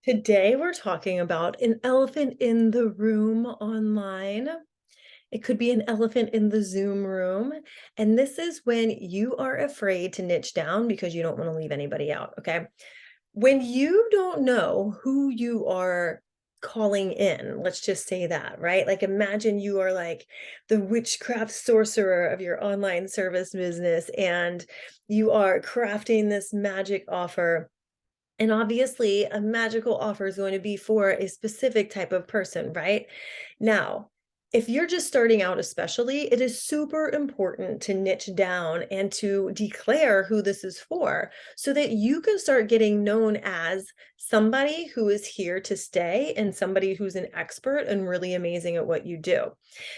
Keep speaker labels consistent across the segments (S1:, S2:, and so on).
S1: Today, we're talking about an elephant in the room online. It could be an elephant in the Zoom room. And this is when you are afraid to niche down because you don't want to leave anybody out. Okay. When you don't know who you are calling in, let's just say that, right? Like imagine you are like the witchcraft sorcerer of your online service business and you are crafting this magic offer, and obviously, a magical offer is going to be for a specific type of person, right? Now, if you're just starting out, especially, it is super important to niche down and to declare who this is for so that you can start getting known as somebody who is here to stay and somebody who's an expert and really amazing at what you do.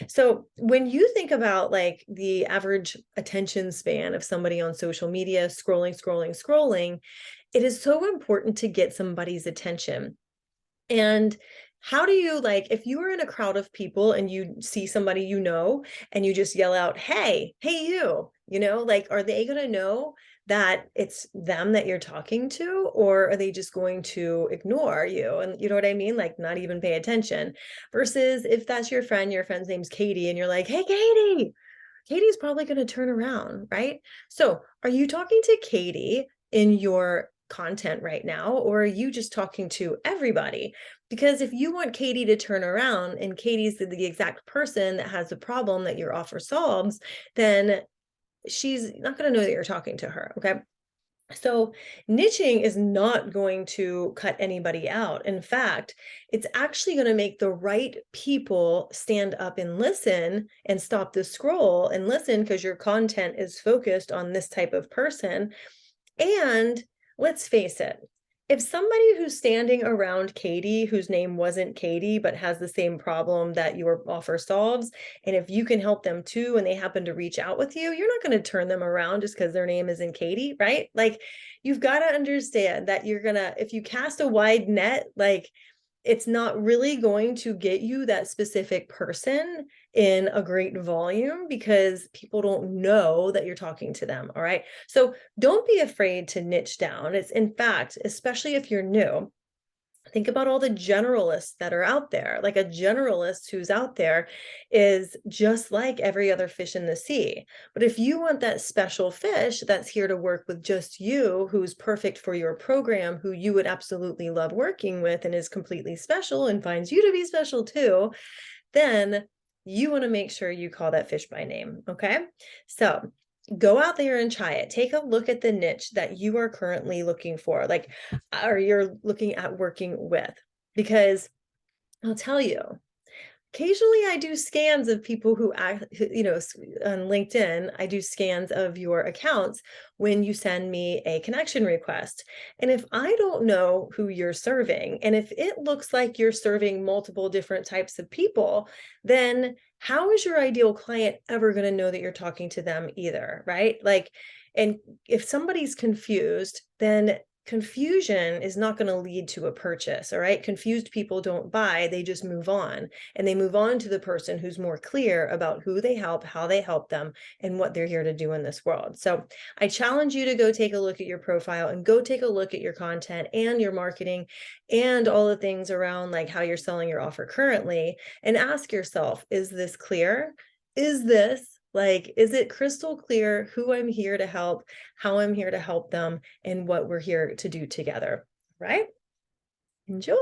S1: So, when you think about like the average attention span of somebody on social media, scrolling, it is so important to get somebody's attention. And how do you like if you are in a crowd of people and you see somebody and you just yell out, hey, like, are they going to know that it's them that you're talking to, or are they just going to ignore you? And you know what I mean? Like, not even pay attention. Versus if that's your friend's name's Katie, and you're like, hey, Katie, Katie's probably going to turn around, right? So, are you talking to Katie in your content right now, or are you just talking to everybody? Because if you want Katie to turn around and Katie's the exact person that has the problem that your offer solves, then she's not going to know that you're talking to her. Okay. So, niching is not going to cut anybody out. In fact, it's actually going to make the right people stand up and listen and stop the scroll and listen because your content is focused on this type of person. And let's face it, if somebody who's standing around Katie, whose name wasn't Katie, but has the same problem that your offer solves, and if you can help them too, and they happen to reach out with you, you're not going to turn them around just because their name isn't Katie, right? Like, you've got to understand that if you cast a wide net, like, it's not really going to get you that specific person in a great volume because people don't know that you're talking to them. All right. So don't be afraid to niche down. It's, in fact, especially if you're new, think about all the generalists that are out there. Like, a generalist who's out there is just like every other fish in the sea. But if you want that special fish that's here to work with just you, who's perfect for your program, who you would absolutely love working with and is completely special and finds you to be special too, then you want to make sure you call that fish by name. Okay. So go out there and try it. Take a look at the niche that you are currently looking for, like, or you're looking at working with, because I'll tell you, occasionally I do scans of people who act, on LinkedIn, I do scans of your accounts when you send me a connection request. And if I don't know who you're serving, and if it looks like you're serving multiple different types of people, then how is your ideal client ever going to know that you're talking to them either, right? Like, and if somebody's confused, then confusion is not going to lead to a purchase. All right. Confused people don't buy, they just move on, and they move on to the person who's more clear about who they help, how they help them, and what they're here to do in this world. So I challenge you to go take a look at your profile and go take a look at your content and your marketing and all the things around like how you're selling your offer currently, and ask yourself, is this clear? Is it crystal clear who I'm here to help, how I'm here to help them, and what we're here to do together, right? Enjoy.